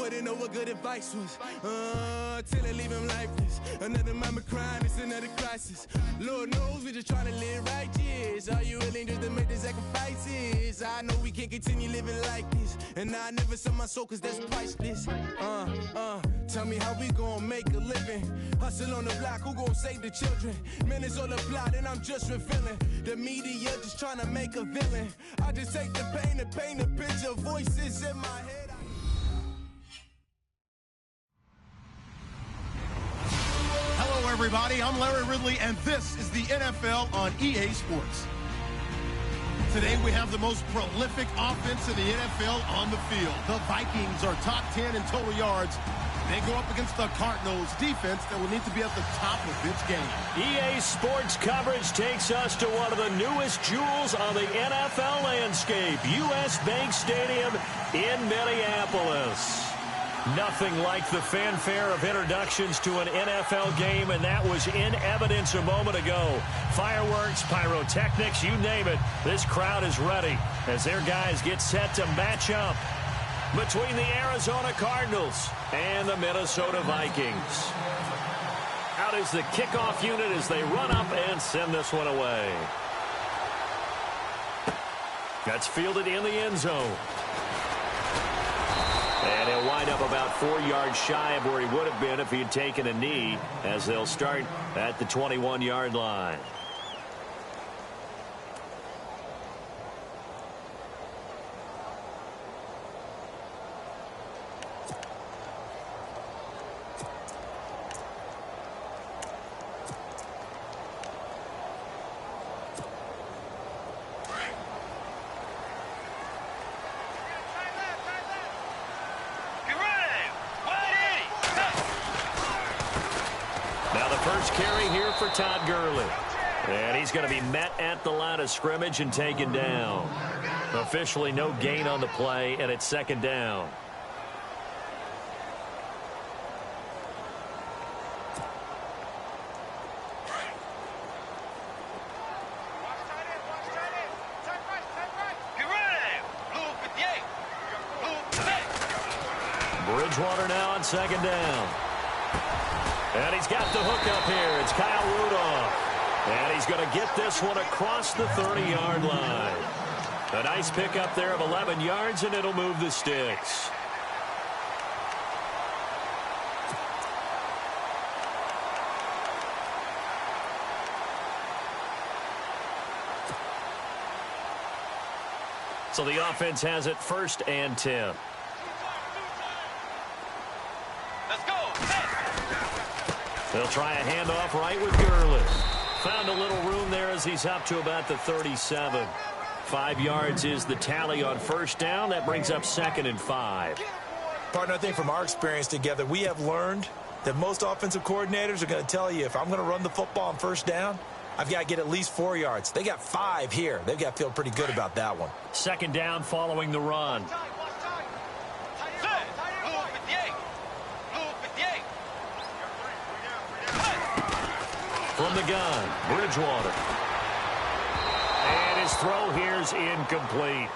wouldn't know what good advice was. Till it leave him lifeless. Another mama crying, it's another crisis. Lord knows we just trying to live righteous. Are you willing just to make the sacrifices? I know we can't continue living like this, and I never sell my soul cause that's priceless. Tell me how we gon' make a living. Hustle on the block, who gon' save the children? Minutes on the plot and I'm just revealing. The media just trying to make a villain. I just take the pain and paint a picture. Voices in my head. Hello, everybody. I'm Larry Ridley, and this is the NFL on EA Sports. Today, we have the most prolific offense in the NFL on the field. The Vikings are top 10 in total yards. They go up against the Cardinals defense that will need to be at the top of this game. EA Sports coverage takes us to one of the newest jewels on the NFL landscape, US Bank Stadium in Minneapolis. Nothing like the fanfare of introductions to an NFL game, and that was in evidence a moment ago. Fireworks, pyrotechnics, you name it. This crowd is ready as their guys get set to match up between the Arizona Cardinals and the Minnesota Vikings. Out is the kickoff unit as they run up and send this one away. That's fielded in the end zone. And he'll wind up about 4 yards shy of where he would have been if he had taken a knee, as they'll start at the 21-yard line. First carry here for Todd Gurley. And he's going to be met at the line of scrimmage and taken down. Officially no gain on the play, and it's second down. Bridgewater now on second down. And he's got the hook up here. It's Kyle Rudolph. And he's going to get this one across the 30-yard line. A nice pickup there of 11 yards, and it'll move the sticks. So the offense has it 1st and 10. They'll try a handoff right with Gurley. Found a little room there as he's up to about the 37. 5 yards is the tally on first down. That brings up 2nd and 5. Partner, I think from our experience together, we have learned that most offensive coordinators are going to tell you, if I'm going to run the football on first down, I've got to get at least 4 yards. They got 5 here. They've got to feel pretty good about that one. Second down following the run. From the gun, Bridgewater. And his throw here's incomplete.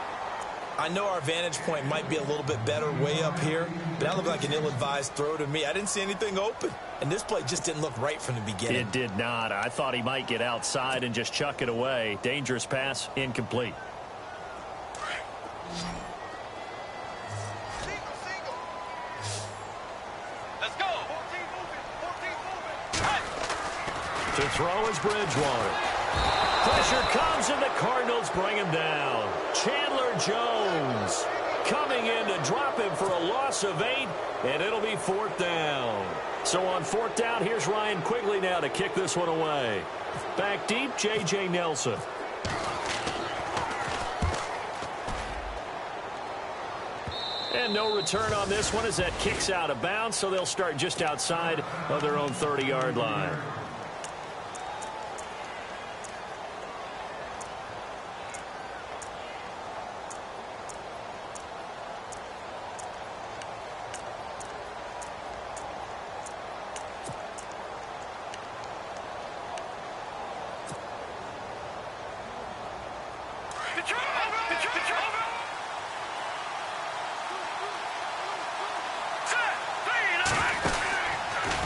I know our vantage point might be a little bit better way up here, but that looked like an ill-advised throw to me. I didn't see anything open, and this play just didn't look right from the beginning. It did not. I thought he might get outside and just chuck it away. Dangerous pass, incomplete. To throw is Bridgewater. Pressure comes, and the Cardinals bring him down. Chandler Jones coming in to drop him for a loss of 8, and it'll be 4th down. So on 4th down, here's Ryan Quigley now to kick this one away. Back deep, J.J. Nelson. And no return on this one as that kicks out of bounds, so they'll start just outside of their own 30-yard line.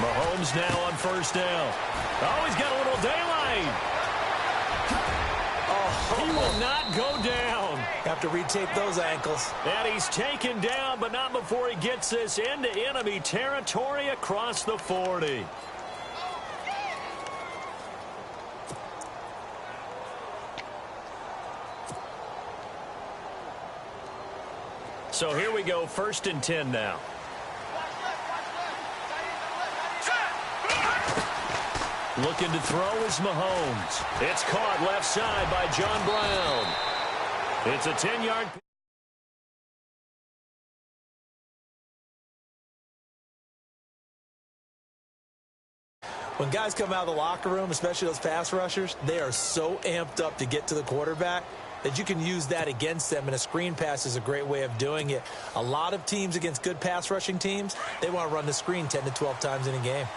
Mahomes now on first down. Oh, he's got a little daylight. Oh, he will not go down. Have to retape those ankles. And he's taken down, but not before he gets this into enemy territory across the 40. So here we go, 1st and 10 now. Looking to throw is Mahomes. It's caught left side by John Brown. It's a 10-yard. When guys come out of the locker room, especially those pass rushers, they are so amped up to get to the quarterback that you can use that against them, and a screen pass is a great way of doing it. A lot of teams against good pass rushing teams, they want to run the screen 10 to 12 times in a game.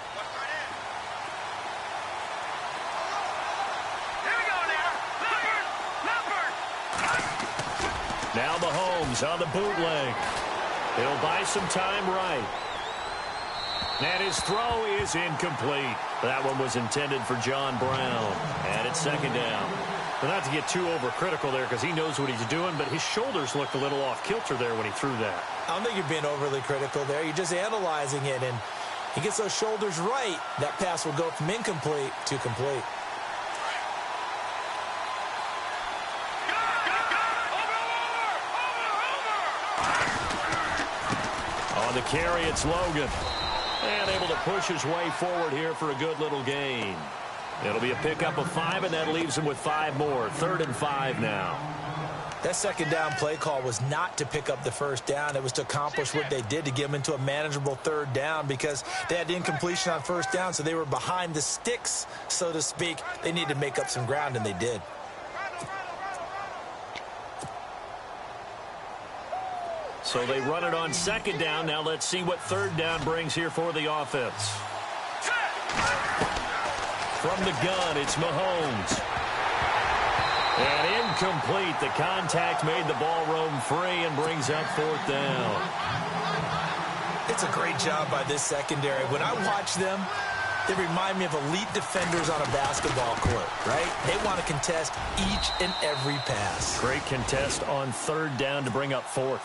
Now Mahomes on the bootleg. He'll buy some time right. And his throw is incomplete. That one was intended for John Brown. And it's 2nd down. But not to get too overcritical there because he knows what he's doing, but his shoulders looked a little off kilter there when he threw that. I don't think you're being overly critical there. You're just analyzing it, and he gets those shoulders right. That pass will go from incomplete to complete. On the carry, it's Logan. And able to push his way forward here for a good little gain. It'll be a pickup of 5, and that leaves him with 5 more. 3rd and 5 now. That 2nd down play call was not to pick up the 1st down. It was to accomplish what they did to get them into a manageable 3rd down because they had the incompletion on 1st down, so they were behind the sticks, so to speak. They needed to make up some ground, and they did. So they run it on 2nd down. Now let's see what 3rd down brings here for the offense. From the gun, it's Mahomes. And incomplete. The contact made the ball roam free and brings up 4th down. It's a great job by this secondary. When I watch them, they remind me of elite defenders on a basketball court, right? They want to contest each and every pass. Great contest on 3rd down to bring up 4th.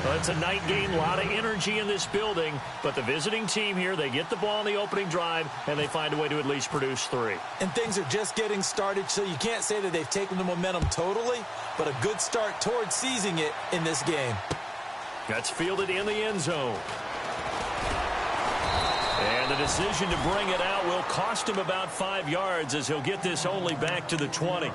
Well, it's a night game, a lot of energy in this building, but the visiting team here, they get the ball on the opening drive, and they find a way to at least produce 3. And things are just getting started, so you can't say that they've taken the momentum totally, but a good start towards seizing it in this game. That's fielded in the end zone. And the decision to bring it out will cost him about 5 yards as he'll get this only back to the 20.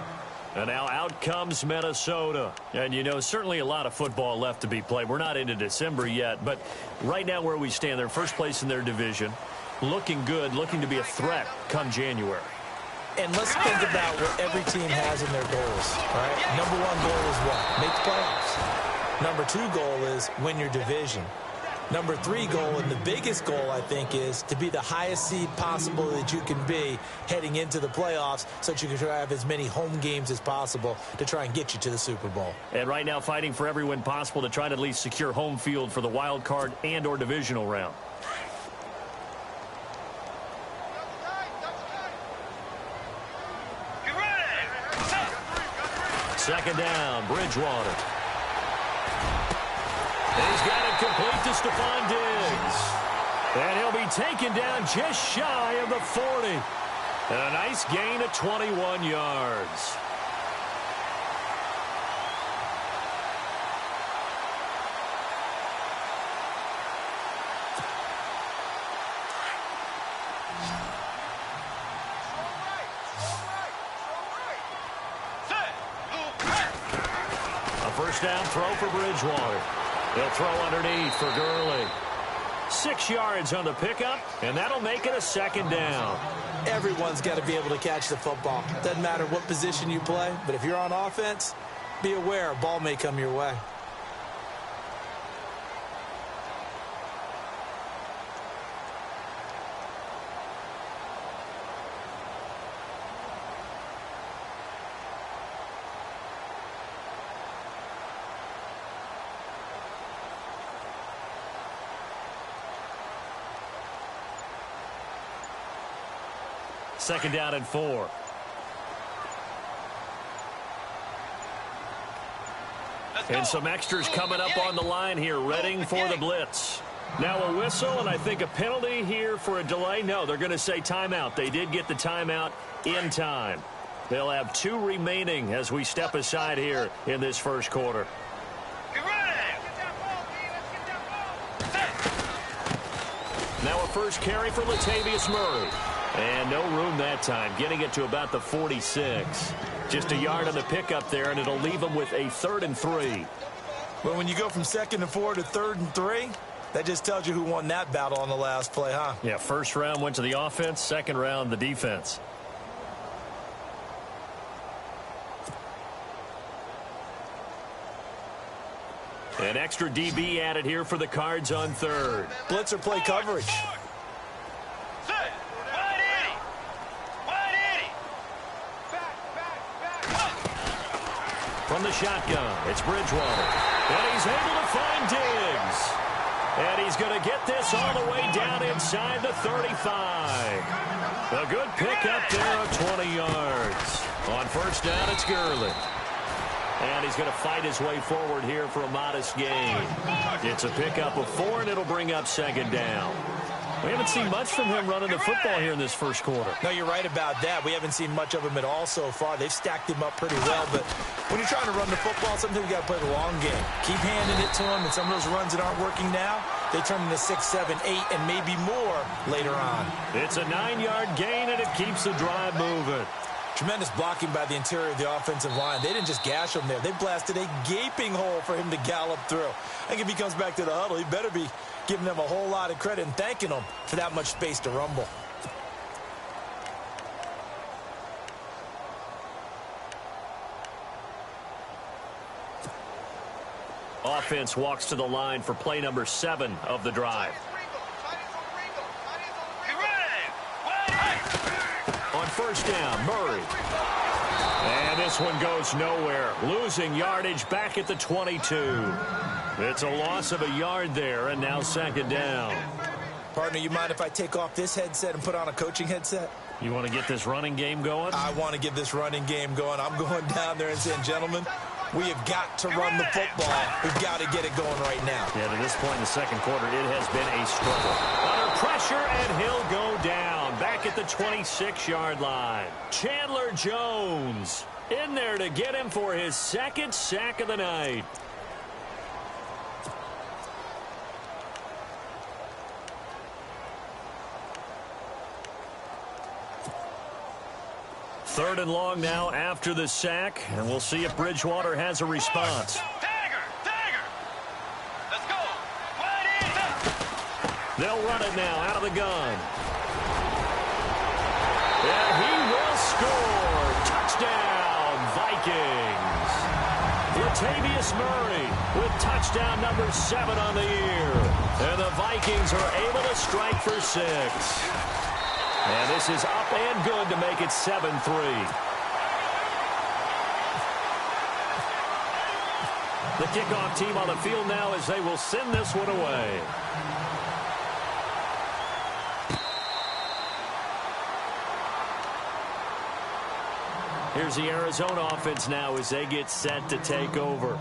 And now out comes Minnesota. And, you know, certainly a lot of football left to be played. We're not into December yet, but right now where we stand, they're first place in their division. Looking good, looking to be a threat come January. And let's think about what every team has in their goals, all right? Number 1 goal is what? Make the playoffs. Number 2 goal is win your division. Number 3 goal, and the biggest goal, I think, is to be the highest seed possible that you can be heading into the playoffs so that you can try to have as many home games as possible to try and get you to the Super Bowl. And right now fighting for every win possible to try to at least secure home field for the wild card and or divisional round. Second down, Bridgewater. He's got it complete to Stephon Diggs. And he'll be taken down just shy of the 40. And a nice gain of 21 yards. A first down throw for Bridgewater. They'll throw underneath for Gurley. 6 yards on the pickup, and that'll make it a second down. Everyone's got to be able to catch the football. Doesn't matter what position you play, but if you're on offense, be aware a ball may come your way. second down and 4. And some extras coming up on the line here, readying for the blitz. Now a whistle, and I think a penalty here for a delay. No, they're going to say timeout. They did get the timeout in time. They'll have 2 remaining as we step aside here in this first quarter. Now a first carry for Latavius Murray. And no room that time, getting it to about the 46. Just a yard on the pickup there, and it'll leave them with a 3rd and 3. Well, when you go from 2nd and 4 to 3rd and 3, that just tells you who won that battle on the last play, huh? Yeah, first round went to the offense, second round the defense. An extra DB added here for the Cards on 3rd. Blitzer play coverage. From the shotgun, it's Bridgewater. And he's able to find Diggs. And he's going to get this all the way down inside the 35. A good pickup there of 20 yards. On first down, it's Gurley. And he's going to fight his way forward here for a modest gain. It's a pickup of 4, and it'll bring up second down. We haven't seen much from him running the football here in this first quarter. No, you're right about that. We haven't seen much of him at all so far. They've stacked him up pretty well, but when you're trying to run the football, sometimes you got to play the long game. Keep handing it to him, and some of those runs that aren't working now, they turn into 6, 7, 8, and maybe more later on. It's a 9-yard gain, and it keeps the drive moving. Tremendous blocking by the interior of the offensive line. They didn't just gash him there. They blasted a gaping hole for him to gallop through. I think if he comes back to the huddle, he better be giving them a whole lot of credit and thanking them for that much space to rumble. Offense walks to the line for play number 7 of the drive. On first down, Murray. And this one goes nowhere. Losing yardage back at the 22. It's a loss of a yard there, and now second down. Partner, you mind if I take off this headset and put on a coaching headset? You want to get this running game going? I want to get this running game going. I'm going down there and saying, gentlemen, we have got to run the football. We've got to get it going right now. Yeah, to this point in the second quarter, it has been a struggle. Under pressure, and he'll go down. Back at the 26-yard line. Chandler Jones in there to get him for his 2nd sack of the night. Third and long now after the sack, and we'll see if Bridgewater has a response. Let's go. They'll run it now out of the gun. And he will score. Touchdown, Vikings. Latavius Murray with touchdown number 7 on the year. And the Vikings are able to strike for 6. And this is up and good to make it 7-3. The kickoff team on the field now as they will send this one away. Here's the Arizona offense now as they get set to take over.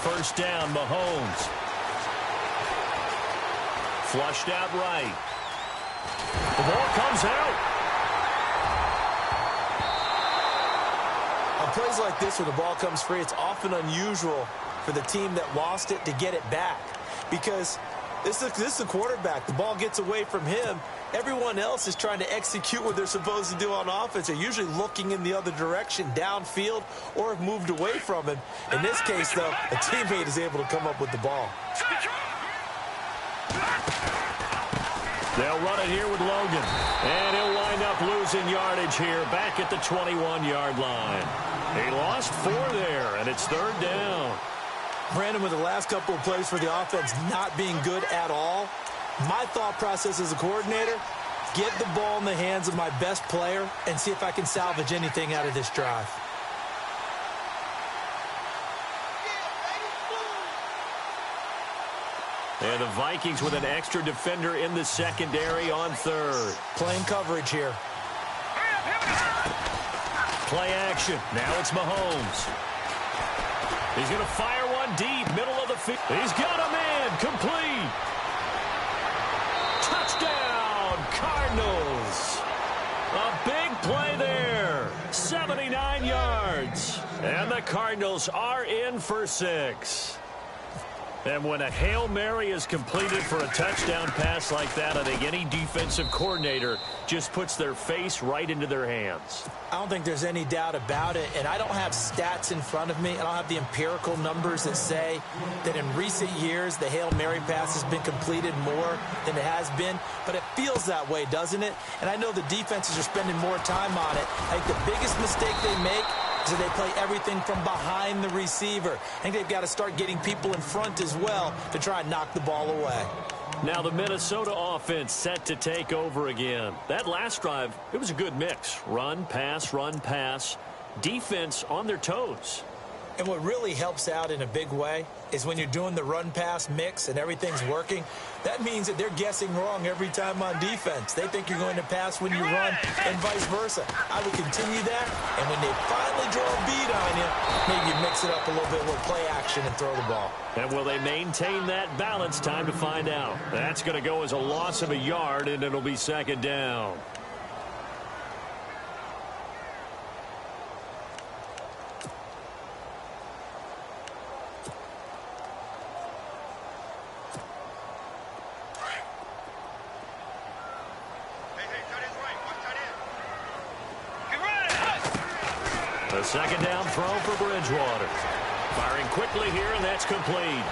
First down, Mahomes. Flushed out right. The ball comes out. On plays like this where the ball comes free, it's often unusual for the team that lost it to get it back. Because this is the quarterback. The ball gets away from him. Everyone else is trying to execute what they're supposed to do on offense. They're usually looking in the other direction, downfield, or have moved away from him. In this case, though, a teammate is able to come up with the ball. They'll run it here with Logan. And he'll wind up losing yardage here back at the 21-yard line. He lost 4 there, and it's third down. Brandon, with the last couple of plays for the offense not being good at all, my thought process as a coordinator, get the ball in the hands of my best player and see if I can salvage anything out of this drive. And the Vikings with an extra defender in the secondary on third. Playing coverage here. Play action. Now it's Mahomes. He's going to fire one deep, middle of the field. He's got a man, complete. Touchdown, Cardinals. A big play there. 79 yards. And the Cardinals are in for 6. And when a Hail Mary is completed for a touchdown pass like that, I think any defensive coordinator just puts their face right into their hands. I don't think there's any doubt about it, and I don't have stats in front of me. I don't have the empirical numbers that say that in recent years the Hail Mary pass has been completed more than it has been, but it feels that way, doesn't it? And I know the defenses are spending more time on it. I think the biggest mistake they make is that they play everything from behind the receiver. I think they've got to start getting people in front as well to try and knock the ball away. Now the Minnesota offense set to take over again. That last drive, it was a good mix. Run, pass, defense on their toes. And what really helps out in a big way is when you're doing the run-pass mix and everything's working, that means that they're guessing wrong every time on defense. They think you're going to pass when you run and vice versa. I would continue that, and when they finally draw a beat on you, maybe you mix it up a little bit with play action and throw the ball. And will they maintain that balance? Time to find out. That's going to go as a loss of a yard, and it'll be second down. A second down throw for Bridgewater. Firing quickly here, and that's complete.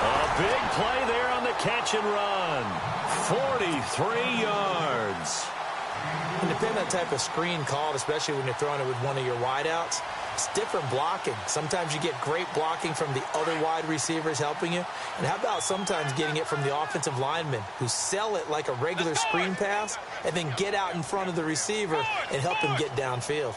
A big play there on the catch and run. 43 yards. And depending on the type of screen called, especially when you're throwing it with one of your wideouts, it's different blocking. Sometimes you get great blocking from the other wide receivers helping you. And how about sometimes getting it from the offensive linemen who sell it like a regular screen pass and then get out in front of the receiver and help him get downfield.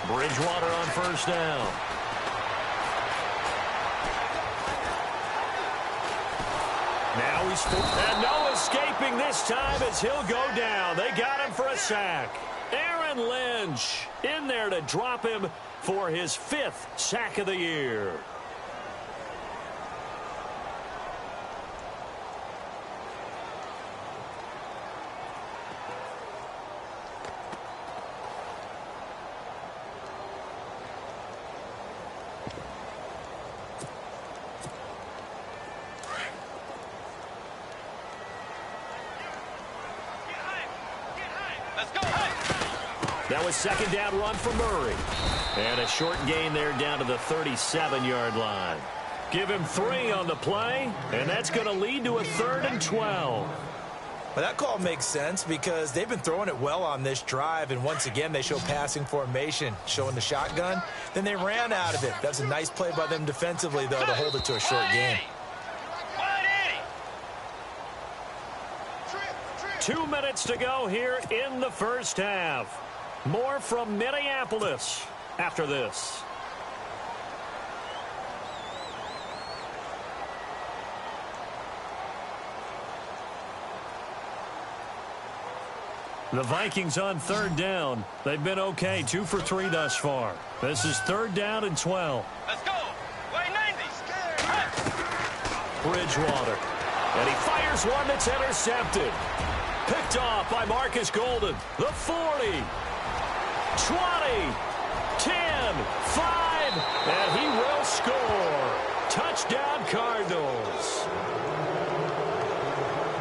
Bridgewater on first down. Now he's full. And no escaping this time as he'll go down. They got him for a sack. Aaron Lynch in there to drop him for his 5th sack of the year. That was second down run for Murray. And a short gain there down to the 37-yard line. Give him 3 on the play, and that's going to lead to a 3rd and 12. Well, that call makes sense because they've been throwing it well on this drive, and once again they show passing formation, showing the shotgun. Then they ran out of it. That's a nice play by them defensively, though, to hold it to a short game. 2 minutes to go here in the first half. More from Minneapolis after this. The Vikings on 3rd down. They've been okay, 2 for 3 thus far. This is 3rd down and 12. Let's go. Way 90. Bridgewater. And he fires one that's intercepted. Picked off by Marcus Golden. The 40. 20, 10, 5, and he will score. Touchdown, Cardinals.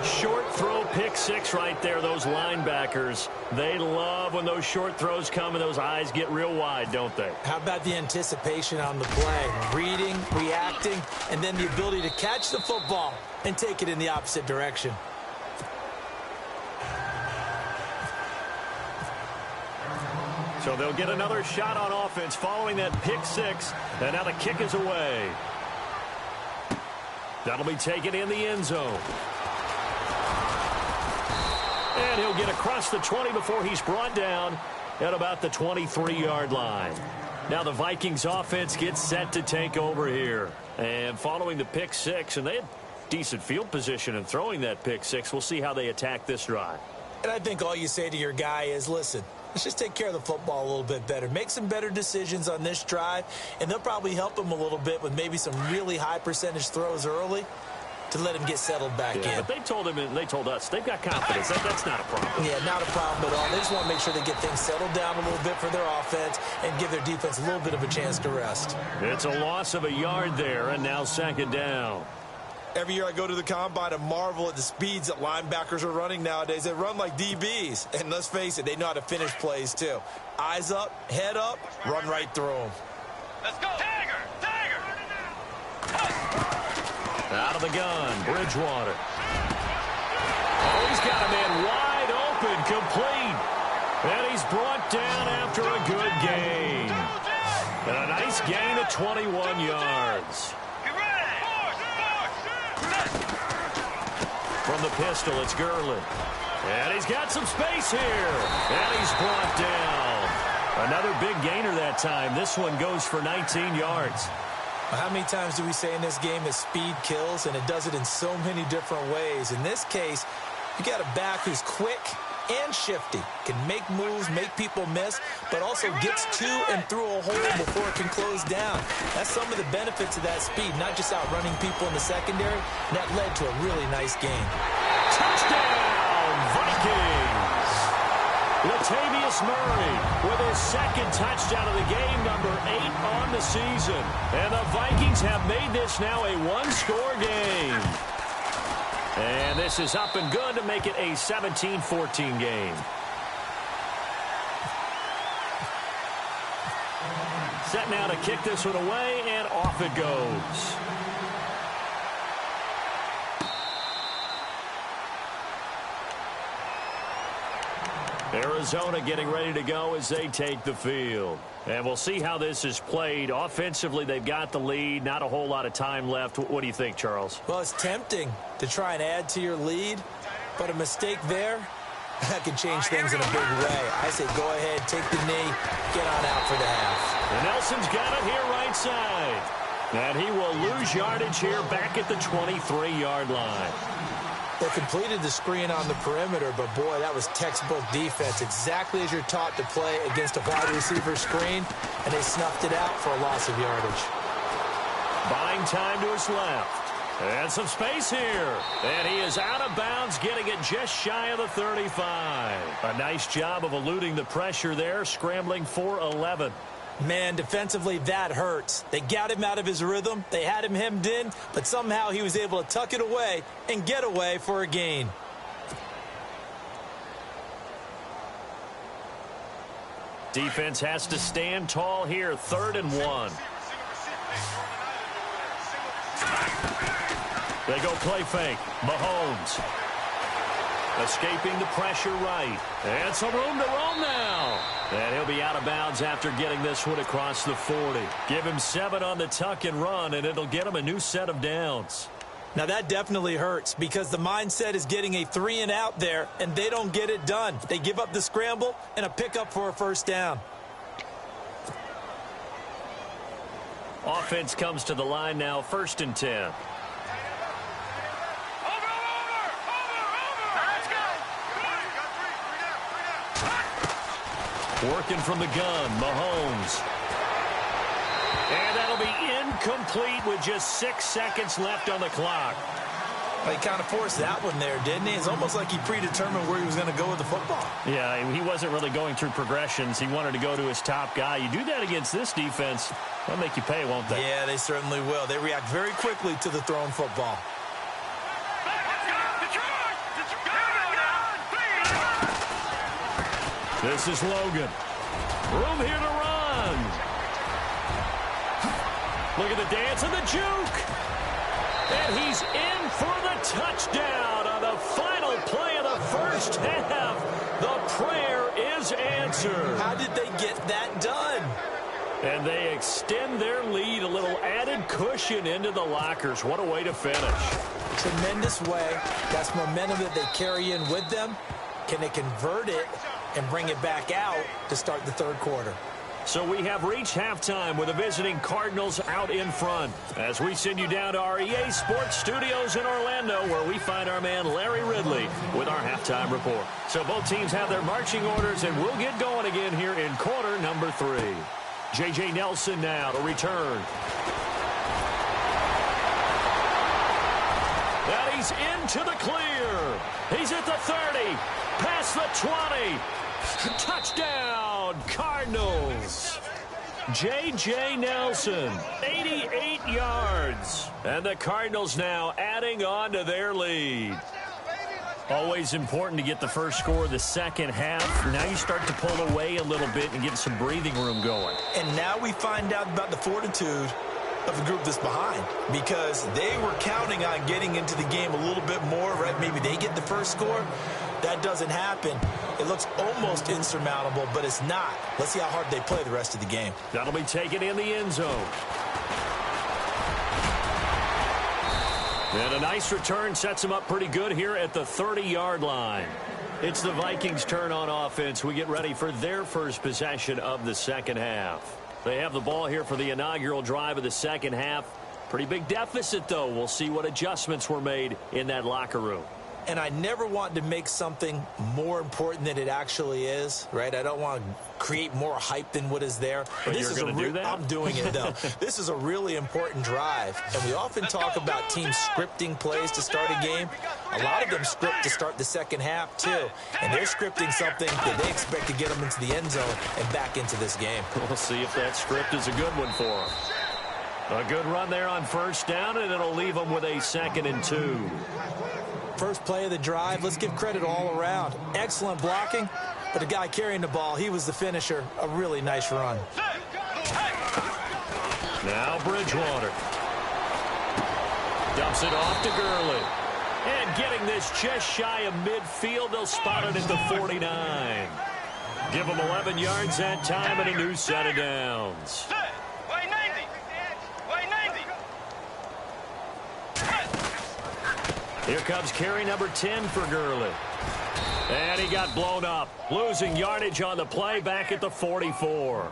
Short throw, pick 6 right there. Those linebackers, they love when those short throws come and those eyes get real wide, don't they? How about the anticipation on the play? Reading, reacting, and then the ability to catch the football and take it in the opposite direction. So they'll get another shot on offense following that pick six. And now the kick is away. That'll be taken in the end zone. And he'll get across the 20 before he's brought down at about the 23-yard line. Now the Vikings offense gets set to take over here. And following the pick six, and they had decent field position in throwing that pick six. We'll see how they attack this drive. And I think all you say to your guy is, listen, let's just take care of the football a little bit better. Make some better decisions on this drive, and they'll probably help him a little bit with maybe some really high percentage throws early to let him get settled back in. But they told him and they told us they've got confidence. That's not a problem. Yeah, not a problem at all. They just want to make sure they get things settled down a little bit for their offense and give their defense a little bit of a chance to rest. It's a loss of a yard there, and now second down. Every year I go to the combine and marvel at the speeds that linebackers are running nowadays. They run like DBs. And let's face it, they know how to finish plays too. Eyes up, head up, run right through them. Let's go. Tiger! Out of the gun, Bridgewater. Oh, he's got a man wide open, complete. And he's brought down after a good gain. And a nice gain of 21 yards. From the pistol, it's Gurley. And he's got some space here. And he's brought down. Another big gainer that time. This one goes for 19 yards. How many times do we say in this game that speed kills, and it does it in so many different ways? In this case, you got a back who's quick and shifty, can make moves, make people miss, but also gets to and through a hole before it can close down. That's some of the benefits of that speed, not just outrunning people in the secondary. And that led to a really nice game. Touchdown, Vikings! Latavius Murray with his second touchdown of the game, number 8 on the season. And the Vikings have made this now a one-score game. And this is up and good to make it a 17-14 game. Set now to kick this one away, and off it goes. Arizona getting ready to go as they take the field. And we'll see how this is played. Offensively, they've got the lead. Not a whole lot of time left. What do you think, Charles? Well, it's tempting to try and add to your lead, but a mistake there, that can change things in a big way. I say go ahead, take the knee, get on out for the half. And Nelson's got it here right side. And he will lose yardage here back at the 23-yard line. They completed the screen on the perimeter, but boy, that was textbook defense. Exactly as you're taught to play against a wide receiver screen, and they snuffed it out for a loss of yardage. Buying time to his left. And some space here. And he is out of bounds, getting it just shy of the 35. A nice job of eluding the pressure there, scrambling for 11. Man, defensively, that hurts. They got him out of his rhythm. They had him hemmed in, but somehow he was able to tuck it away and get away for a gain. Defense has to stand tall here, 3rd and 1. They go play fake. Mahomes escaping the pressure right. And some room to roam now. And he'll be out of bounds after getting this one across the 40. Give him 7 on the tuck and run, and it'll get him a new set of downs. Now that definitely hurts because the mindset is getting a 3 and out there, and they don't get it done. They give up the scramble and a pickup for a first down. Offense comes to the line now, 1st and 10. Working from the gun, Mahomes. And that'll be incomplete with just 6 seconds left on the clock. Well, he kind of forced that one there, didn't he? It's almost like he predetermined where he was going to go with the football. Yeah, he wasn't really going through progressions. He wanted to go to his top guy. You do that against this defense, they'll make you pay, won't they? Yeah, they certainly will. They react very quickly to the thrown football. This is Logan. Room here to run. Look at the dance and the juke. And he's in for the touchdown on the final play of the first half. The prayer is answered. How did they get that done? And they extend their lead, a little added cushion into the lockers. What a way to finish. Tremendous way. That's momentum that they carry in with them. Can they convert it and bring it back out to start the third quarter? So we have reached halftime with the visiting Cardinals out in front. As we send you down to our EA Sports Studios in Orlando, where we find our man Larry Ridley with our halftime report. So both teams have their marching orders, and we'll get going again here in quarter number 3. J.J. Nelson now to return. And he's into the clear. He's at the 30, past the 20. Touchdown, Cardinals. J.J. Nelson, 88 yards. And the Cardinals now adding on to their lead. Always important to get the first score of the second half. Now you start to pull away a little bit and get some breathing room going. And now we find out about the fortitude of the group that's behind, because they were counting on getting into the game a little bit more, right? Maybe they get the first score. That doesn't happen. It looks almost insurmountable, but it's not. Let's see how hard they play the rest of the game. That'll be taken in the end zone. And a nice return sets them up pretty good here at the 30-yard line. It's the Vikings' turn on offense. We get ready for their first possession of the second half. They have the ball here for the inaugural drive of the second half. Pretty big deficit, though. We'll see what adjustments were made in that locker room. And I never want to make something more important than it actually is, right? I don't want to create more hype than what is there. But you're going to do that? I'm doing it, though. This is a really important drive. And we often talk about teams scripting plays to start a game. A lot of them script to start the second half, too. And they're scripting something that they expect to get them into the end zone and back into this game. We'll see if that script is a good one for them. A good run there on first down, and it'll leave them with a 2nd and 2. First play of the drive, let's give credit all around. Excellent blocking, but the guy carrying the ball, he was the finisher. A really nice run. Now Bridgewater. Dumps it off to Gurley. And getting this just shy of midfield, they'll spot it at the 49. Give them 11 yards that time and a new set of downs. Here comes carry number 10 for Gurley. And he got blown up, losing yardage on the play back at the 44.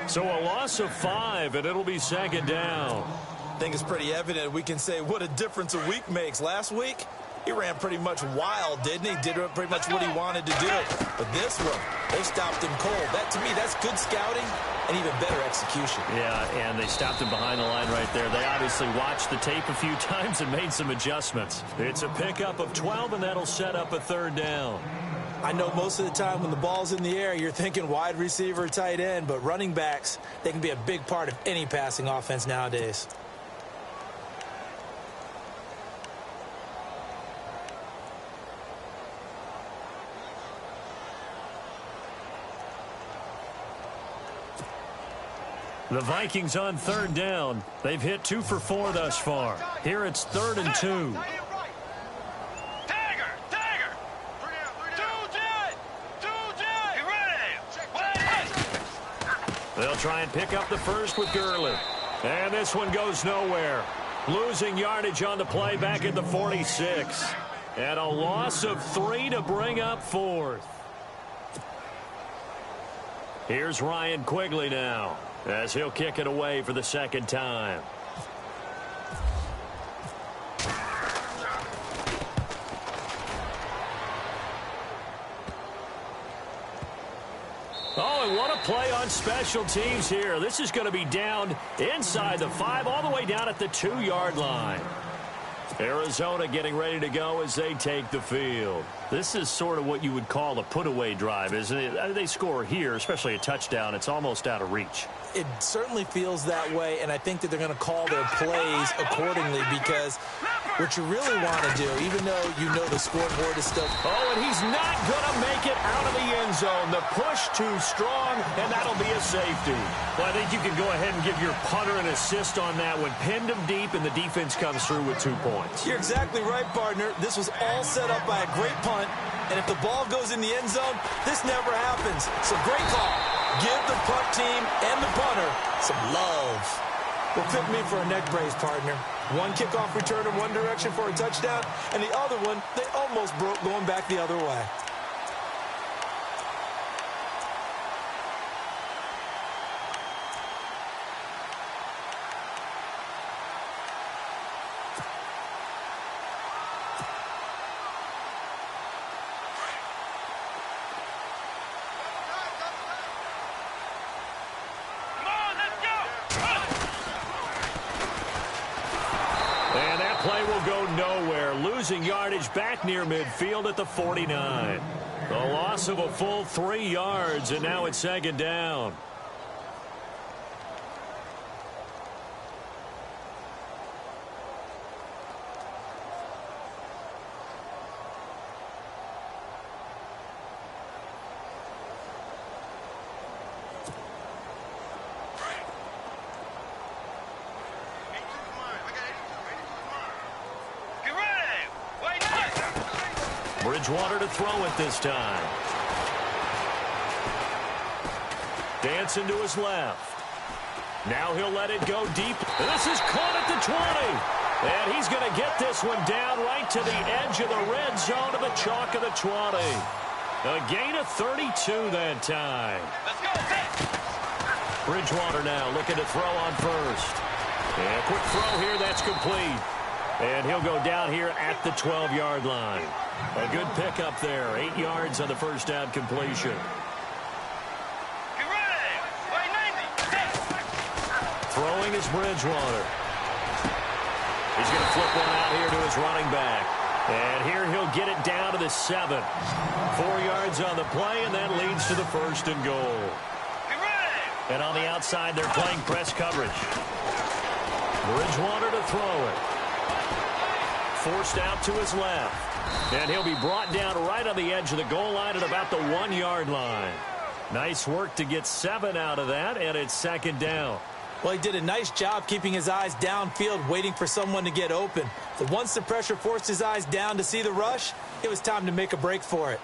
So a loss of 5, and it'll be 2nd down. I think it's pretty evident. We can say what a difference a week makes. Last week, he ran pretty much wild, didn't he? Did pretty much what he wanted to do. But this one, they stopped him cold. That, to me, that's good scouting and even better execution. Yeah, and they stopped him behind the line right there. They obviously watched the tape a few times and made some adjustments. It's a pickup of 12, and that'll set up a 3rd down. I know most of the time when the ball's in the air, you're thinking wide receiver, tight end, but running backs, they can be a big part of any passing offense nowadays. The Vikings on 3rd down. They've hit 2 for 4 thus far. Here it's 3rd and 2. They'll try and pick up the first with Gurley. And this one goes nowhere. Losing yardage on the play back at the 46. And a loss of 3 to bring up 4th. Here's Ryan Quigley now, as he'll kick it away for the 2nd time. Oh, and what a play on special teams here. This is going to be down inside the 5, all the way down at the 2-yard line. Arizona getting ready to go as they take the field. This is sort of what you would call a put-away drive, isn't it? They score here, especially a touchdown. It's almost out of reach. It certainly feels that way, and I think that they're going to call their plays accordingly because what you really want to do, even though you know the scoreboard is still... Oh, and he's not going to make it out of the end zone. The push too strong, and that'll be a safety. Well, I think you can go ahead and give your punter an assist on that one. Pinned him deep, and the defense comes through with 2 points. You're exactly right, partner. This was all set up by a great punt, and if the ball goes in the end zone, this never happens. So great call. Give the punt team and the punter some love. Well, pick me for a neck brace, partner. One kickoff return in one direction for a touchdown, and the other one, they almost broke going back the other way. Play will go nowhere, losing yardage back near midfield at the 49. The loss of a full 3 yards, and now it's second down. Bridgewater to throw it this time. Dancing to his left. Now he'll let it go deep. This is caught at the 20. And he's going to get this one down right to the edge of the red zone of the chalk of the 20. A gain of 32 that time. Let's go. Bridgewater now looking to throw on first. And a quick throw here, that's complete. And he'll go down here at the 12-yard line. A good pickup there. 8 yards on the first down completion. Get ready. Way 90. Throwing is Bridgewater. He's going to flip one out here to his running back. And here he'll get it down to the 7. 4 yards on the play, and that leads to the 1st and goal. Get ready. And on the outside, they're playing press coverage. Bridgewater to throw it. Forced out to his left. And he'll be brought down right on the edge of the goal line at about the 1-yard line. Nice work to get 7 out of that, and it's second down. Well, he did a nice job keeping his eyes downfield, waiting for someone to get open. But once the pressure forced his eyes down to see the rush, it was time to make a break for it.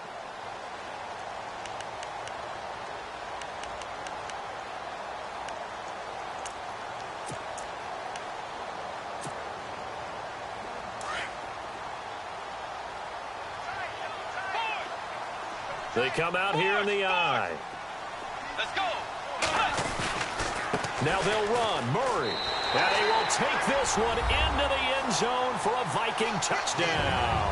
They come out here in the eye. Let's go. Now they'll run. Murray. And they will take this one into the end zone for a Viking touchdown.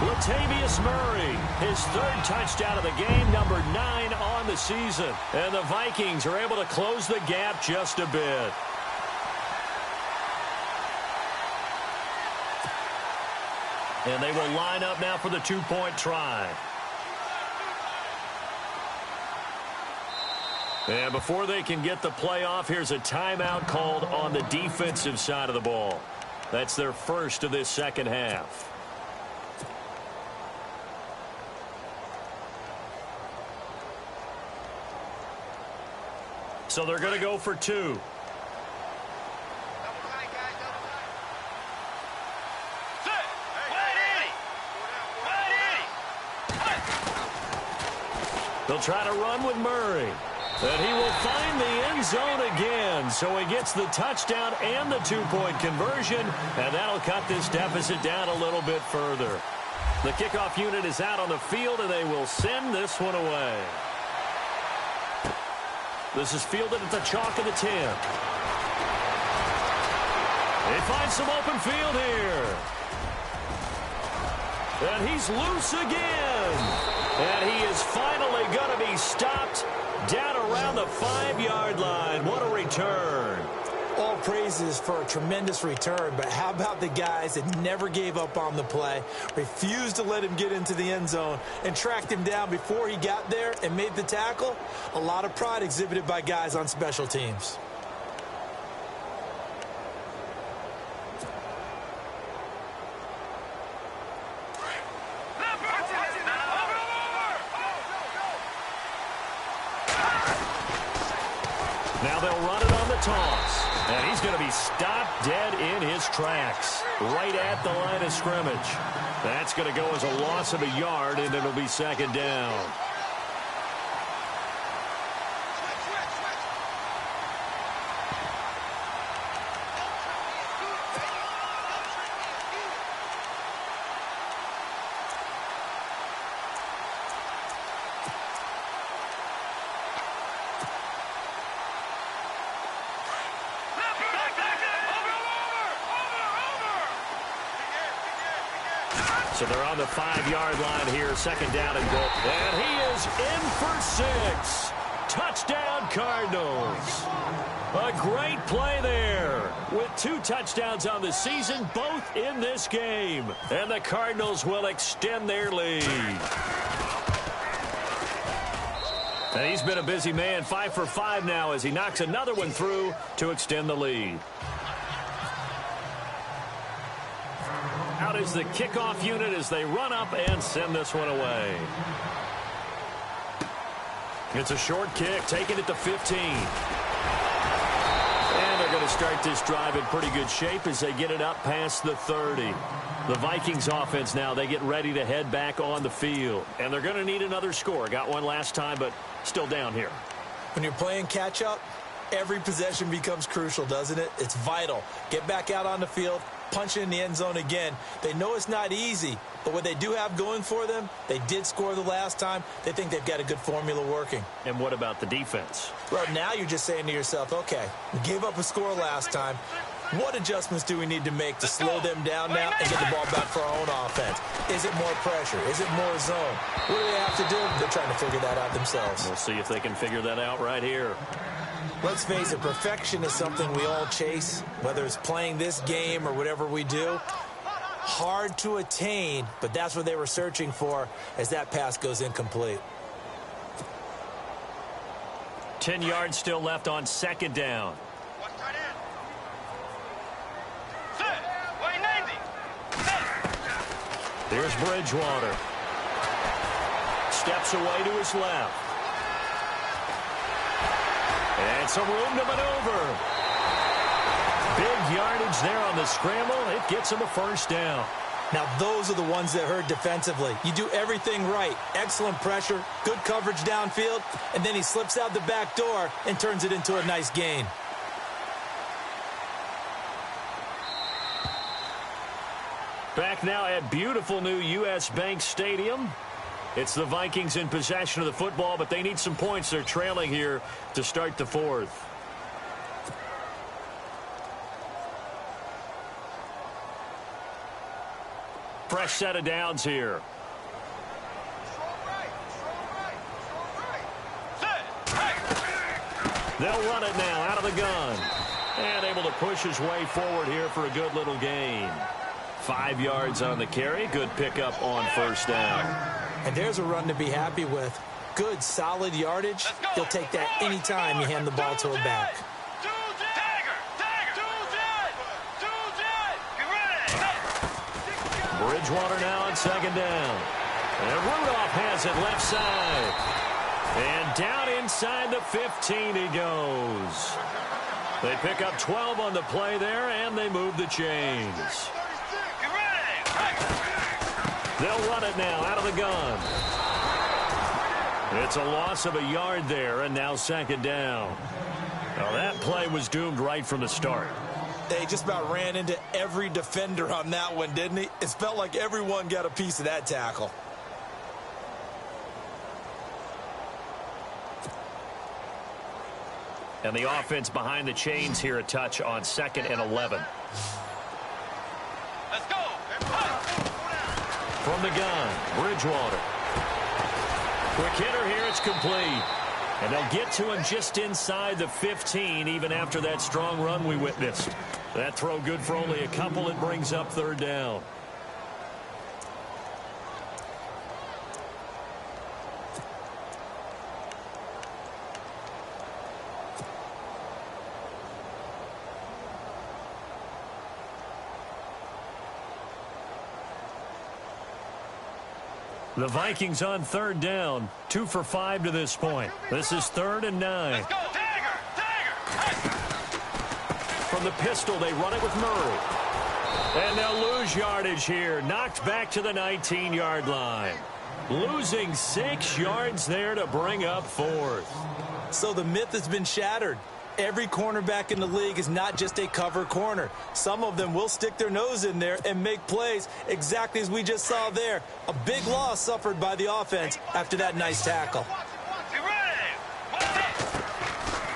Latavius Murray, his 3rd touchdown of the game, number 9 on the season. And the Vikings are able to close the gap just a bit. And they will line up now for the 2-point try. And before they can get the play off, here's a timeout called on the defensive side of the ball. That's their first of this second half. So they're going to go for 2. They'll try to run with Murray. And he will find the end zone again. So he gets the touchdown and the 2-point conversion. And that'll cut this deficit down a little bit further. The kickoff unit is out on the field, and they will send this one away. This is fielded at the chalk of the 10. They find some open field here. And he's loose again. And he is finally going to be stopped down around the 5-yard line. What a return. All praises for a tremendous return, but how about the guys that never gave up on the play, refused to let him get into the end zone, and tracked him down before he got there and made the tackle? A lot of pride exhibited by guys on special teams. Now they'll run it on the toss. And he's going to be stopped dead in his tracks, right at the line of scrimmage. That's going to go as a loss of a yard, and it'll be second down. So they're on the 5-yard line here, second down and goal. And he is in for 6. Touchdown, Cardinals. A great play there with 2 touchdowns on the season, both in this game. And the Cardinals will extend their lead. And he's been a busy man, 5 for 5 now as he knocks another one through to extend the lead. Out is the kickoff unit as they run up and send this one away. It's a short kick, taking it to 15. And they're going to start this drive in pretty good shape as they get it up past the 30. The Vikings offense now, they get ready to head back on the field. And they're going to need another score. Got one last time, but still down here. When you're playing catch-up, every possession becomes crucial, doesn't it? It's vital. Get back out on the field, punch it in the end zone again. They know it's not easy, but what they do have going for them, they did score the last time. They think they've got a good formula working. And what about the defense? Well, now you're just saying to yourself, okay, we gave up a score last time. What adjustments do we need to make to slow them down now and get the ball back for our own offense? Is it more pressure? Is it more zone? What do they have to do? They're trying to figure that out themselves. We'll see if they can figure that out right here. Let's face it, perfection is something we all chase, whether it's playing this game or whatever we do. Hard to attain, but that's what they were searching for as that pass goes incomplete. 10 yards still left on second down. Here's Bridgewater. Steps away to his left. And some room to maneuver. Big yardage there on the scramble. It gets him a first down. Now, those are the ones that hurt defensively. You do everything right. Excellent pressure, good coverage downfield, and then he slips out the back door and turns it into a nice gain. Back now at beautiful new U.S. Bank Stadium. It's the Vikings in possession of the football, but they need some points. They're trailing here to start the fourth. Fresh set of downs here. They'll run it now out of the gun. And able to push his way forward here for a good little gain. 5 yards on the carry. Good pickup on first down. And there's a run to be happy with. Good, solid yardage. You'll take that anytime you hand the ball to a back. Bridgewater now on second down. And Rudolph has it left side. And down inside the 15 he goes. They pick up 12 on the play there, and they move the chains. They'll run it now out of the gun. It's a loss of a yard there, and now second down. Now that play was doomed right from the start. They just about ran into every defender on that one, didn't he? It felt like everyone got a piece of that tackle. And the offense behind the chains here a touch on second and 11. Let's go. From the gun, Bridgewater. Quick hitter here, it's complete. And they'll get to him just inside the 15, even after that strong run we witnessed. That throw good for only a couple. It brings up third down. The Vikings on third down, 2 for 5 to this point. This is 3rd and 9. Let's go. Dagger. From the pistol, they run it with Murray. And they'll lose yardage here. Knocked back to the 19-yard line. Losing 6 yards there to bring up 4th. So the myth has been shattered. Every cornerback in the league is not just a cover corner. Some of them will stick their nose in there and make plays exactly as we just saw there. A big loss suffered by the offense after that nice tackle.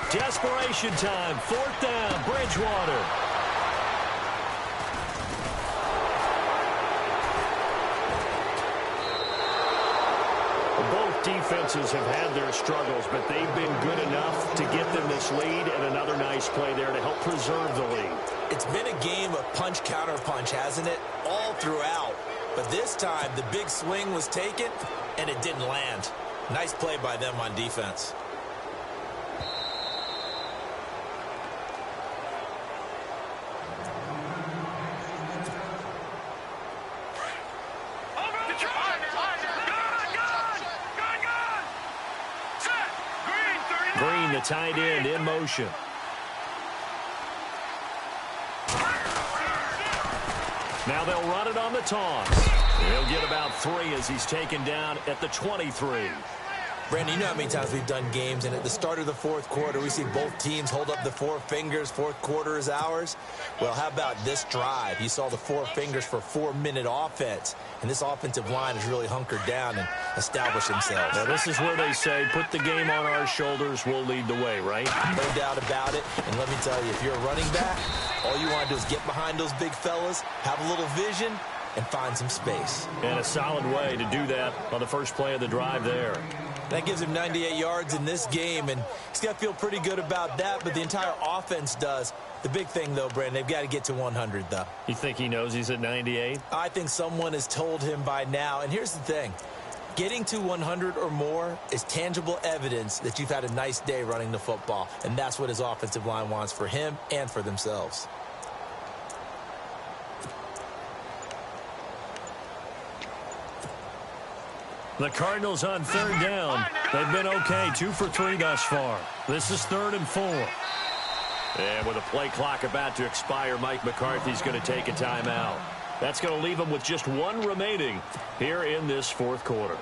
Desperation time. 4th down. Bridgewater. Both defenses have had their struggles, but they've been good enough to get them this lead, and another nice play there to help preserve the lead. It's been a game of punch-counter-punch, hasn't it? All throughout. But this time, the big swing was taken, and it didn't land. Nice play by them on defense. Green, the tight end, in motion. Now they'll run it on the toss. He'll get about 3 as he's taken down at the 23. Brandon, you know how many times we've done games, and at the start of the 4th quarter, we see both teams hold up the 4 fingers. 4th quarter is ours. Well, how about this drive? You saw the 4 fingers for 4-minute offense, and this offensive line has really hunkered down and established themselves. Now, this is where they say, put the game on our shoulders, we'll lead the way, right? No doubt about it, and let me tell you, if you're a running back, all you want to do is get behind those big fellas, have a little vision, and find some space. And a solid way to do that on the first play of the drive there. That gives him 98 yards in this game, and he's got to feel pretty good about that, but the entire offense does. The big thing, though, Brandon, they've got to get to 100, though. You think he knows he's at 98? I think someone has told him by now, and here's the thing. Getting to 100 or more is tangible evidence that you've had a nice day running the football, and that's what his offensive line wants for him and for themselves. The Cardinals on 3rd down. They've been okay, 2 for 3 thus far. This is 3rd and 4. And with a play clock about to expire, Mike McCarthy's going to take a timeout. That's going to leave him with just 1 remaining here in this 4th quarter.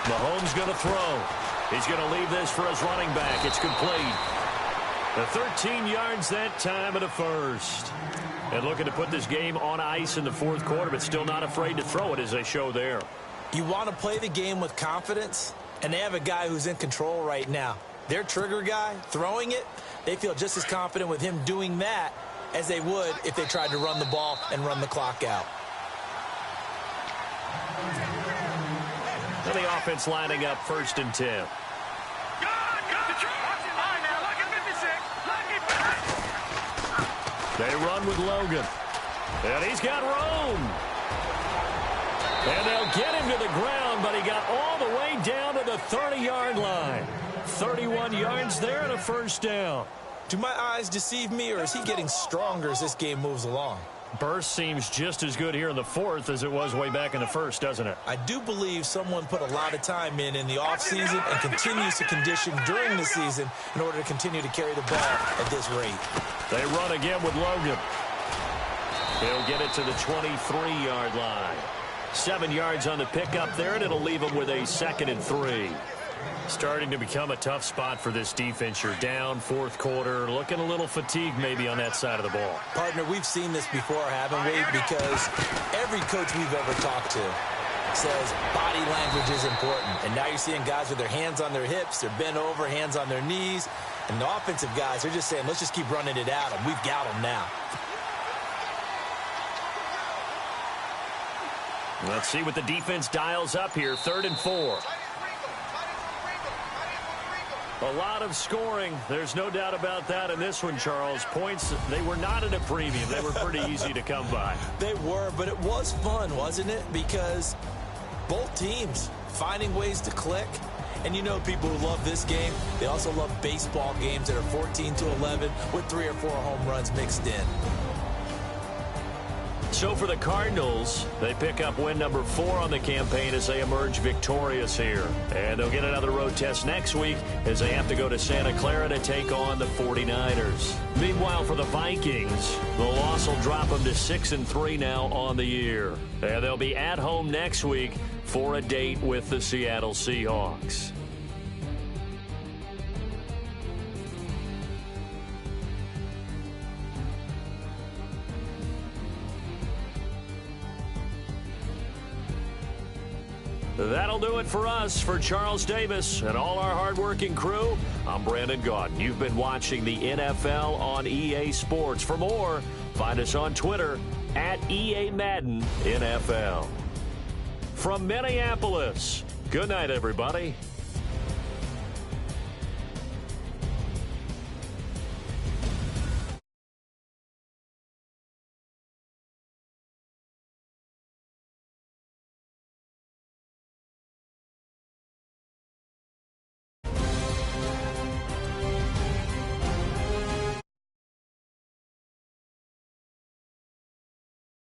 Mahomes going to throw. He's going to leave this for his running back. It's complete. The 13 yards that time of the first. And looking to put this game on ice in the 4th quarter, but still not afraid to throw it as they show there. You want to play the game with confidence, and they have a guy who's in control right now. Their trigger guy, throwing it, they feel just as confident with him doing that as they would if they tried to run the ball and run the clock out. And the offense lining up 1st and 10. They run with Logan. And he's got room. And they'll get him to the ground, but he got all the way down to the 30-yard line. 31 yards there and a 1st down. Do my eyes deceive me, or is he getting stronger as this game moves along? Burst seems just as good here in the 4th as it was way back in the 1st, doesn't it? I do believe someone put a lot of time in the offseason and continues to condition during the season in order to continue to carry the ball at this rate. They run again with Logan. He'll get it to the 23-yard line. 7 yards on the pickup there, and it'll leave him with a 2nd and 3. Starting to become a tough spot for this defense. You're down 4th quarter, looking a little fatigued maybe on that side of the ball. Partner, we've seen this before, haven't we? Because every coach we've ever talked to says body language is important. And now you're seeing guys with their hands on their hips, they're bent over, hands on their knees. And the offensive guys, they're just saying, let's just keep running it at them. We've got them now. Let's see what the defense dials up here. 3rd and 4. A lot of scoring. There's no doubt about that in this one, Charles. Points, they were not at a premium. They were pretty easy to come by. They were, but it was fun, wasn't it? Because both teams finding ways to click. And you know people who love this game, they also love baseball games that are 14-11 with 3 or 4 home runs mixed in. So for the Cardinals, they pick up win number 4 on the campaign as they emerge victorious here. And they'll get another road test next week as they have to go to Santa Clara to take on the 49ers. Meanwhile, for the Vikings, the loss will drop them to 6-3 now on the year. And they'll be at home next week for a date with the Seattle Seahawks. That'll do it for us. For Charles Davis and all our hardworking crew, I'm Brandon Gaudin. You've been watching the NFL on EA Sports. For more, find us on Twitter at EA Madden NFL. From Minneapolis, good night, everybody.